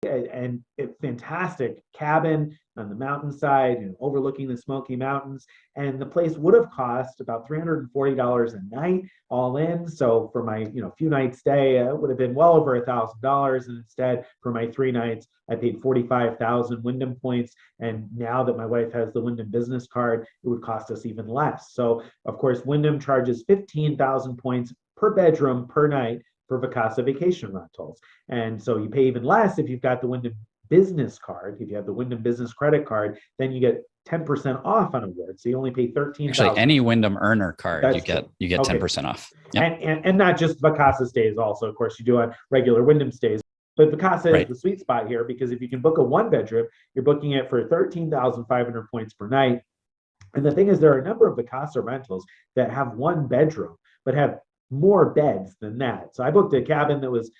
And a fantastic cabin on the mountainside, overlooking the Smoky Mountains. And the place would have cost about $340 a night all in. So for my few night stay, it would have been well over $1,000. And instead, for my 3 nights, I paid 45,000 Wyndham points. And now that my wife has the Wyndham business card, it would cost us even less. So of course, Wyndham charges 15,000 points per bedroom per night for Vacasa vacation rentals. And so you pay even less if you've got the Wyndham business card. If you have the Wyndham business credit card, then you get 10% off on awards. So you only pay 13,000. Actually, any Wyndham earner card, you get 10% off. Yep. And not just Vacasa stays also, of course, you do on regular Wyndham stays. But Vacasa is the sweet spot here because if you can book a 1-bedroom, you're booking it for 13,500 points per night. And the thing is, there are a number of Vacasa rentals that have 1 bedroom, but have more beds than that. So I booked a cabin that was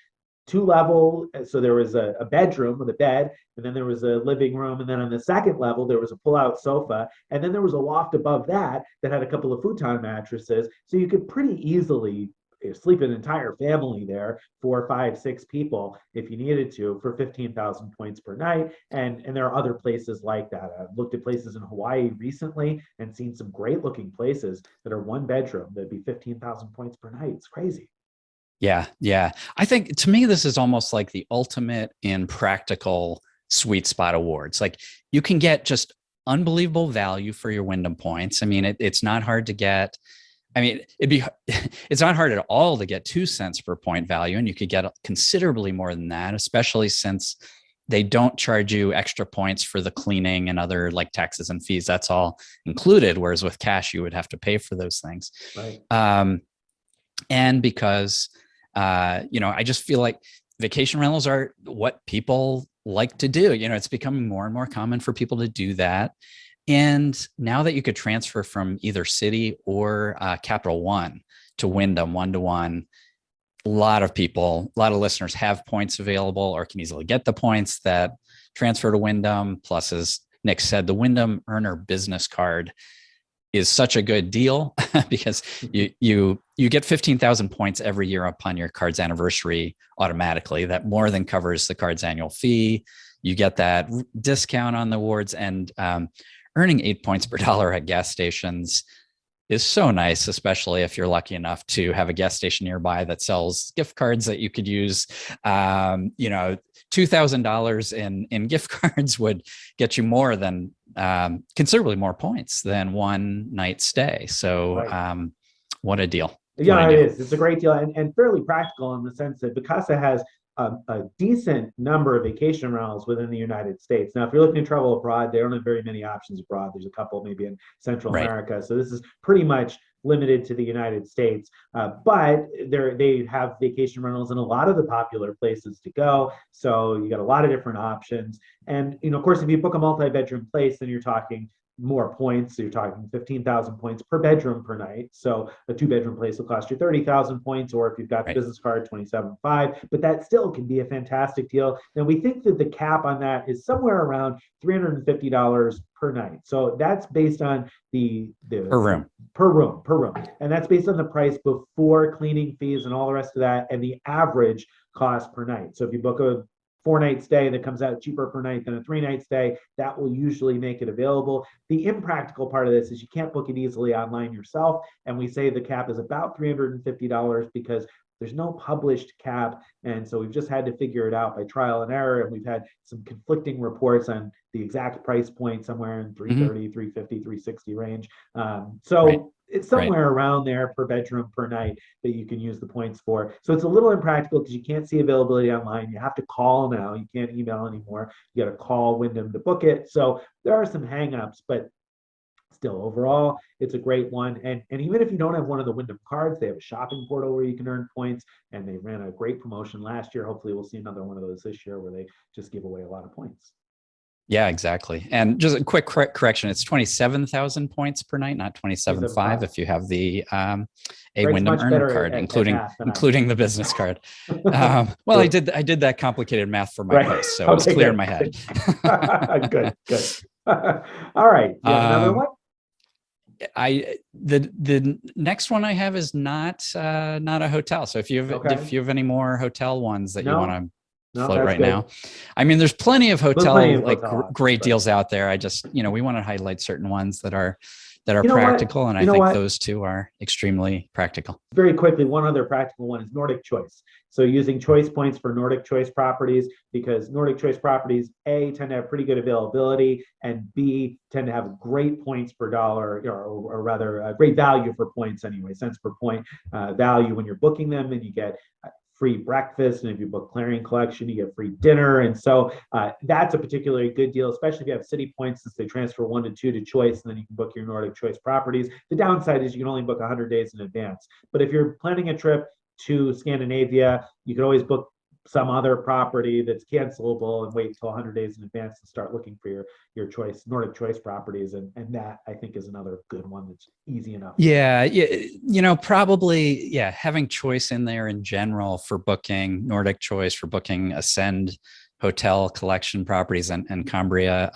2 level. So there was a bedroom with a bed, and then there was a living room. And then on the 2nd level, there was a pull-out sofa. And then there was a loft above that had a couple of futon mattresses. So you could pretty easily sleep an entire family there, 4, 5, 6 people, if you needed to, for 15,000 points per night. And there are other places like that. I've looked at places in Hawaii recently and seen some great looking places that are 1 bedroom that'd be 15,000 points per night. It's crazy. Yeah, yeah. I think to me, this is almost like the ultimate in practical sweet spot awards. Like you can get just unbelievable value for your Wyndham points. I mean, it's not hard to get. I mean, it's not hard at all to get 2 cents per point value, and you could get considerably more than that, especially since they don't charge you extra points for the cleaning and other like taxes and fees. That's all included. Whereas with cash, you would have to pay for those things. Right. And because I just feel like vacation rentals are what people like to do. It's becoming more and more common for people to do that. And now that you could transfer from either City or Capital One to Wyndham 1-to-1, a lot of listeners have points available or can easily get the points that transfer to Wyndham. Plus, as Nick said, the Wyndham Earner Business Card is such a good deal because you get 15,000 points every year upon your card's anniversary automatically. That more than covers the card's annual fee. You get that discount on the awards, and earning 8 points per dollar at gas stations is so nice, especially if you're lucky enough to have a gas station nearby that sells gift cards that you could use. $2,000 in gift cards would get you more than considerably more points than 1 night stay. So Right. What a deal. Yeah, it is. It's a great deal and fairly practical in the sense that Vacasa has a decent number of vacation rentals within the United States. Now, if you're looking to travel abroad, they don't have very many options abroad. There's a couple maybe in Central America. So this is pretty much limited to the United States. But they have vacation rentals in a lot of the popular places to go. So you got a lot of different options. And, of course, if you book a multi-bedroom place, then you're talking more points. So you're talking 15,000 points per bedroom per night. So a 2-bedroom place will cost you 30,000 points, or if you've got the business card, 27.5. But that still can be a fantastic deal. And we think that the cap on that is somewhere around $350 per night. So that's based on the per room. And that's based on the price before cleaning fees and all the rest of that, and the average cost per night. So if you book a 4-night stay that comes out cheaper per night than a 3-night stay, that will usually make it available. The impractical part of this is you can't book it easily online yourself. And we say the cap is about $350 because there's no published cap. And so we've just had to figure it out by trial and error. And we've had some conflicting reports on the exact price point, somewhere in 330, 350, 360 range. It's somewhere around there per bedroom per night that you can use the points for. So it's a little impractical because you can't see availability online. You have to call now. You can't email anymore. You got to call Wyndham to book it. So there are some hangups, but still, overall, it's a great one. And even if you don't have one of the Wyndham cards, they have a shopping portal where you can earn points. And they ran a great promotion last year. Hopefully, we'll see another one of those this year where they just give away a lot of points. Yeah, exactly. And just a quick correction. It's 27,000 points per night, not 27.5 if you have the a Wyndham Earner card, including the business card. Well, I did that complicated math for my host, so it's clear in my head. Good. All right. Another one? The next one I have is not a hotel. So if you have any more hotel ones that you want to float right now. I mean, there's plenty of great deals out there. I just, we want to highlight certain ones that are practical. And I think those two are extremely practical. Very quickly, one other practical one is Nordic Choice. So using choice points for Nordic Choice properties, because Nordic Choice properties, A, tend to have pretty good availability, and B, tend to have great points per dollar, or rather great value for points anyway, cents per point value when you're booking them, and you get free breakfast, and if you book Clarion Collection, you get free dinner. And so that's a particularly good deal, especially if you have city points, since they transfer 1 to 2 to Choice, and then you can book your Nordic Choice properties. The downside is you can only book 100 days in advance. But if you're planning a trip to Scandinavia, you can always book some other property that's cancelable and wait until 100 days in advance to start looking for your choice Nordic Choice properties, and that I think is another good one that's easy enough. Probably having Choice in there in general for booking Nordic Choice, for booking Ascend hotel collection properties and Cambria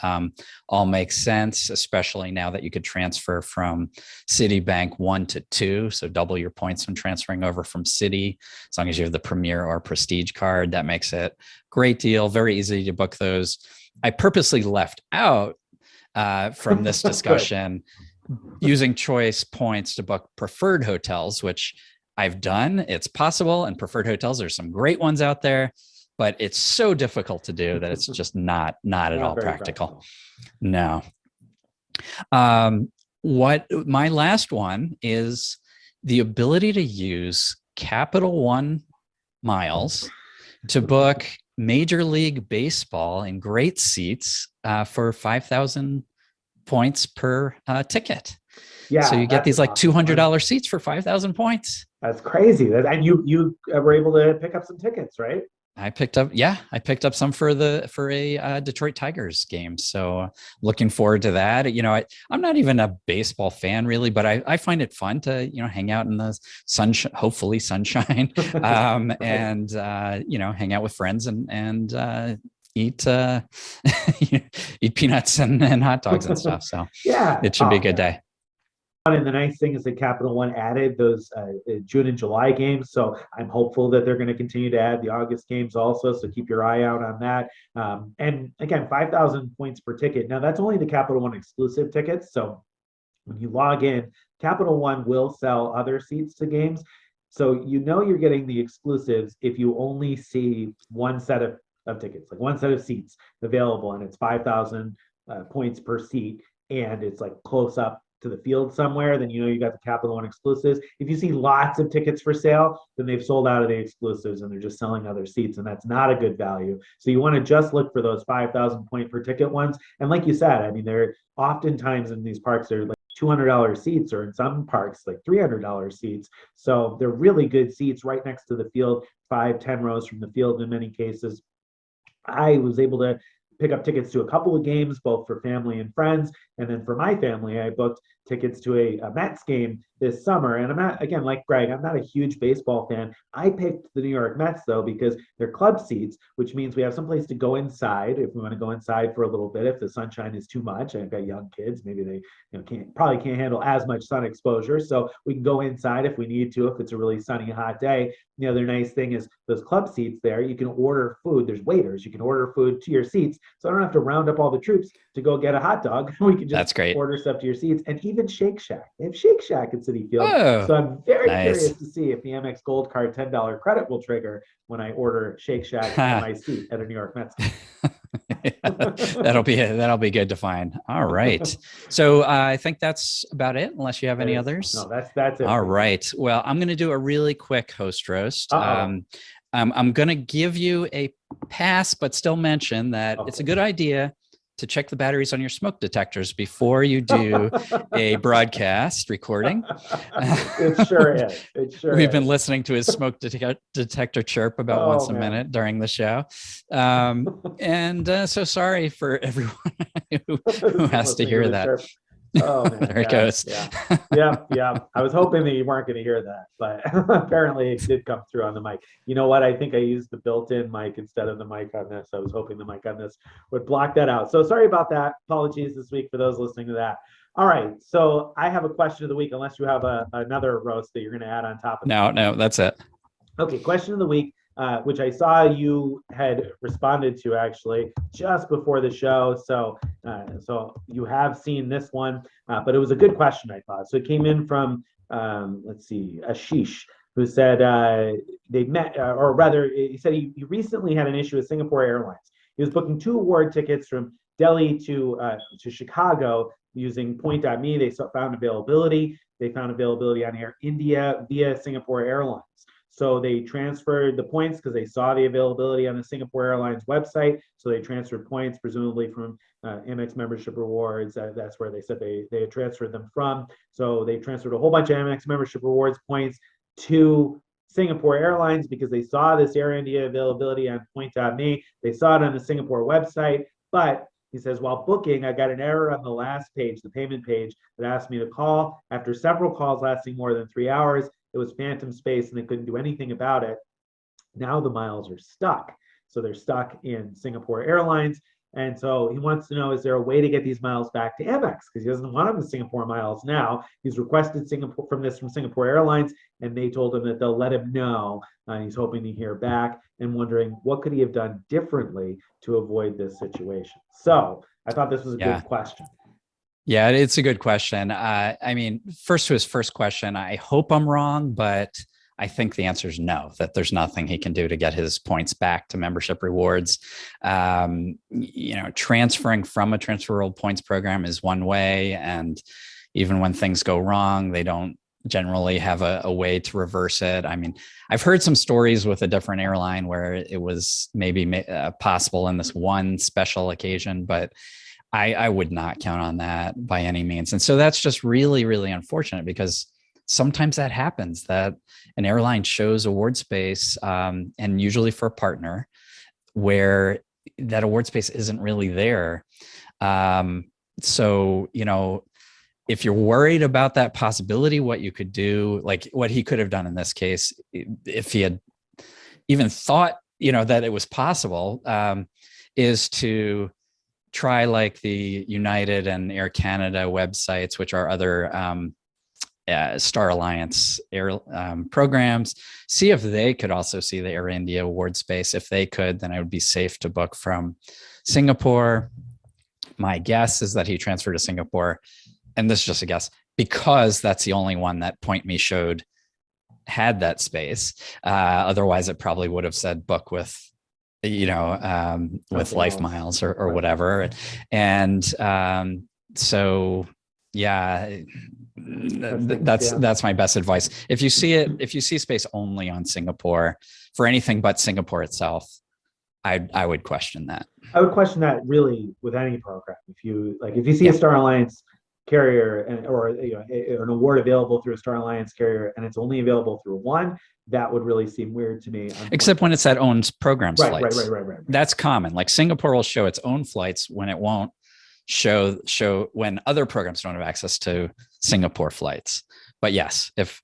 all make sense, especially now that you could transfer from Citibank 1 to 2. So double your points when transferring over from Citi, as long as you have the Premier or Prestige card. That makes it a great deal, very easy to book those. I purposely left out from this discussion using Choice points to book preferred hotels, which I've done. It's possible, and preferred hotels, there's some great ones out there, but it's so difficult to do that it's just not at all practical. No. What my last one is the ability to use Capital One miles to book Major League Baseball in great seats for 5,000 points per ticket. Yeah, so you get these like awesome $200 seats for 5,000 points. That's crazy. And you were able to pick up some tickets, right? I picked up some for a Detroit Tigers game. So looking forward to that. You know, I'm not even a baseball fan really, but I find it fun to, you know, hang out in the sunshine, hopefully sunshine, and you know, hang out with friends and eat eat peanuts and hot dogs and stuff. So yeah, it should be a good day. And the nice thing is that Capital One added those June and July games. So I'm hopeful that they're going to continue to add the August games also. So keep your eye out on that. And again, 5,000 points per ticket. Now that's only the Capital One exclusive tickets. So when you log in, Capital One will sell other seats to games. So you know you're getting the exclusives if you only see one set of tickets, like one set of seats available, and it's 5,000 points per seat, and it's like close up to the field somewhere, then you know you got the Capital One exclusives. If you see lots of tickets for sale, then they've sold out of the exclusives and they're just selling other seats, and that's not a good value. So you want to just look for those 5,000 point per ticket ones. And like you said, I mean, they're oftentimes in these parks, they're like $200 seats, or in some parks like $300 seats. So they're really good seats right next to the field, 5-10 rows from the field in many cases. I was able to pick up tickets to a couple of games, both for family and friends. And then for my family, I booked tickets to a Mets game this summer. And I'm not, again, like Greg, I'm not a huge baseball fan. I picked the New York Mets, though, because they're club seats, which means we have someplace to go inside if we want to go inside for a little bit. If the sunshine is too much, I've got young kids, maybe they probably can't handle as much sun exposure. So we can go inside if we need to, if it's a really sunny, hot day. The other nice thing is those club seats there, you can order food. There's waiters. You can order food to your seats. So I don't have to round up all the troops to go get a hot dog. We can just order stuff to your seats. And even Shake Shack. They have Shake Shack at Citi Field. Oh, so I'm very curious to see if the Amex Gold Card $10 credit will trigger when I order Shake Shack in my seat at a New York Mets game. That'll be good to find. All right. So I think that's about it, unless you have any others. No, that's it. All right. Well, I'm going to do a really quick host roast. I'm going to give you a pass, but still mention that it's a good idea to check the batteries on your smoke detectors before you do a broadcast recording. It sure is. We've been listening to his smoke detector chirp about once a minute during the show. So sorry for everyone who has to hear that. Oh man, there it goes. Yeah. I was hoping that you weren't going to hear that, but apparently it did come through on the mic. You know what? I think I used the built-in mic instead of the mic on this. I was hoping the mic on this would block that out. So sorry about that. Apologies this week for those listening to that. All right. So I have a question of the week, unless you have another roast that you're going to add on top of that. No, that's it. Okay. Question of the week. Which I saw you had responded to actually just before the show. So you have seen this one, but it was a good question, I thought. So it came in from, Ashish, who said they met, or rather, he said he recently had an issue with Singapore Airlines. He was booking 2 award tickets from Delhi to Chicago using Point.me. They found availability. They found availability on Air India via Singapore Airlines. So they transferred the points because they saw the availability on the Singapore Airlines website. So they transferred points, presumably from Amex membership rewards. That's where they said they had transferred them from. So they transferred a whole bunch of Amex membership rewards points to Singapore Airlines because they saw this Air India availability on Point.me. They saw it on the Singapore website. But he says, while booking, I got an error on the last page, the payment page, that asked me to call. After several calls lasting more than 3 hours, it was phantom space and they couldn't do anything about it. Now the miles are stuck. So they're stuck in Singapore Airlines. And so he wants to know, is there a way to get these miles back to Amex? Because he doesn't want them in Singapore miles now. He's requested from Singapore Airlines, and they told him that they'll let him know. He's hoping to hear back and wondering what could he have done differently to avoid this situation. So I thought this was a good question. Yeah, it's a good question. I mean, first to his first question, I hope I'm wrong, but I think the answer is no, that there's nothing he can do to get his points back to membership rewards. Transferring from a transferable points program is one way. And even when things go wrong, they don't generally have a way to reverse it. I mean, I've heard some stories with a different airline where it was maybe possible in this one special occasion, but I would not count on that by any means. And so that's just really, really unfortunate, because sometimes that happens, that an airline shows award space, and usually for a partner, where that award space isn't really there. So, if you're worried about that possibility, what you could do, like what he could have done in this case, if he had even thought, that it was possible, is to try like the United and Air Canada websites, which are other Star Alliance air programs, see if they could also see the Air India award space. If they could, then I would be safe to book from Singapore. My guess is that he transferred to Singapore, and this is just a guess, because that's the only one that Point Me showed had that space. Otherwise, it probably would have said book with with Life Miles or whatever. And so, yeah, that's my best advice. If you see space only on Singapore for anything but Singapore itself, I would question that. I would question that really with any program. If you see a Star Alliance carrier or an award available through a Star Alliance carrier and it's only available through one, that would really seem weird to me. Except when it's that owns programs flights. Right. That's common. Like Singapore will show its own flights when it won't show when other programs don't have access to Singapore flights. But yes, if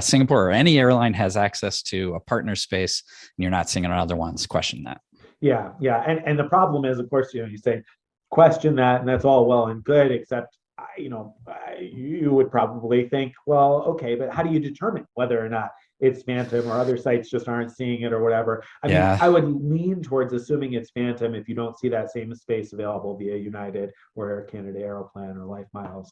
Singapore or any airline has access to a partner space and you're not seeing it on other ones, question that. Yeah. And the problem is, of course, you say question that, and that's all well and good, except you would probably think, well, okay, but how do you determine whether or not it's Phantom or other sites just aren't seeing it or whatever? I mean, I would lean towards assuming it's Phantom if you don't see that same space available via United or Air Canada Aeroplan or Life Miles.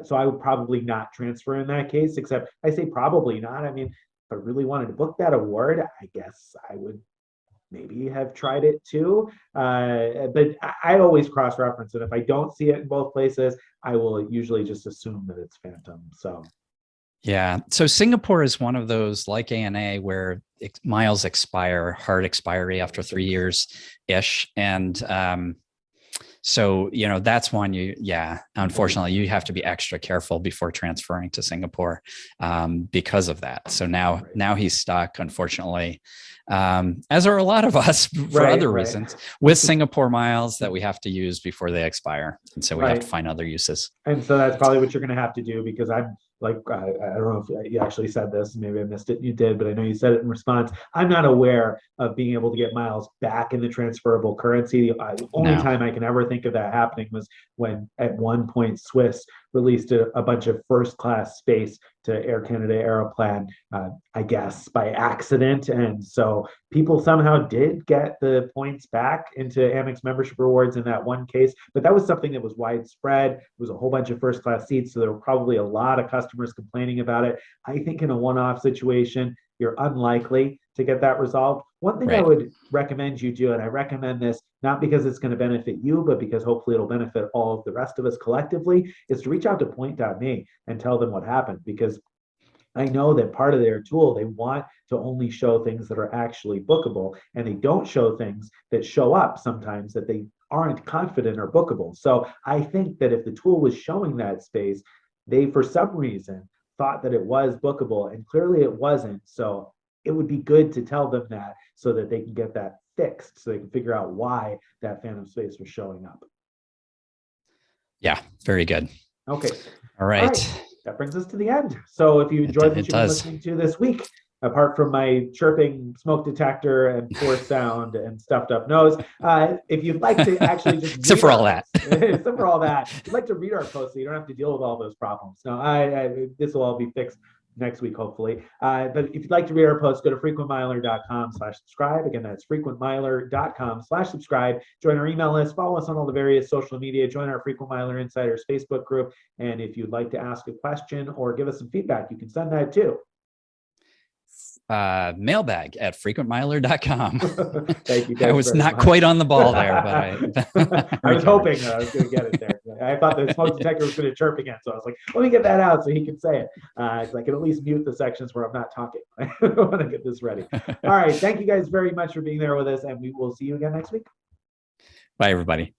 So I would probably not transfer in that case, except I say probably not. I mean, if I really wanted to book that award, I guess I would maybe have tried it too. But I always cross-reference it. If I don't see it in both places, I will usually just assume that it's Phantom. So yeah. So Singapore is one of those, like ANA, where miles expire, hard expiry after 3 years ish. And so, that's one unfortunately you have to be extra careful before transferring to Singapore because of that. So now he's stuck, unfortunately, as are a lot of us for other reasons, with Singapore miles that we have to use before they expire. And so we have to find other uses. And so that's probably what you're going to have to do, because I'm like, I don't know if you actually said this, maybe I missed it. You did, but I know you said it in response. I'm not aware of being able to get miles back in the transferable currency. The only time I can ever think of that happening was when at one point Swiss released a bunch of first class space to Air Canada Aeroplan, I guess by accident. And so people somehow did get the points back into Amex membership rewards in that one case, but that was something that was widespread. It was a whole bunch of first class seats, so there were probably a lot of customers complaining about it. I think in a one-off situation, you're unlikely to get that resolved. One thing I would recommend you do, and I recommend this not because it's going to benefit you, but because hopefully it'll benefit all of the rest of us collectively, is to reach out to Point.me and tell them what happened, because I know that part of their tool, they want to only show things that are actually bookable, and they don't show things that show up sometimes that they aren't confident are bookable. So I think that if the tool was showing that space, they, for some reason, thought that it was bookable, and clearly it wasn't. So it would be good to tell them that so that they can get that fixed, so they can figure out why that phantom space was showing up. Yeah, very good. Okay. All right. That brings us to the end. So if you enjoyed what you've been listening to this week, apart from my chirping smoke detector and force sound and stuffed up nose. If you'd like to actually just except for all that, except for all that, if you'd like to read our posts so you don't have to deal with all those problems. No, this will all be fixed next week, hopefully. But if you'd like to read our posts, go to frequentmiler.com/subscribe. Again, that's frequentmiler.com/subscribe. Join our email list, follow us on all the various social media, join our Frequent Miler Insiders Facebook group. And if you'd like to ask a question or give us some feedback, you can send that too. Mailbag at frequentmiler.com. Thank you. I was not quite on the ball there, but I was hoping that I was going to get it there. I thought the smoke detector was going to chirp again, so I was like, let me get that out so he can say it. So I can at least mute the sections where I'm not talking. I want to get this ready. All right. Thank you guys very much for being there with us, and we will see you again next week. Bye, everybody.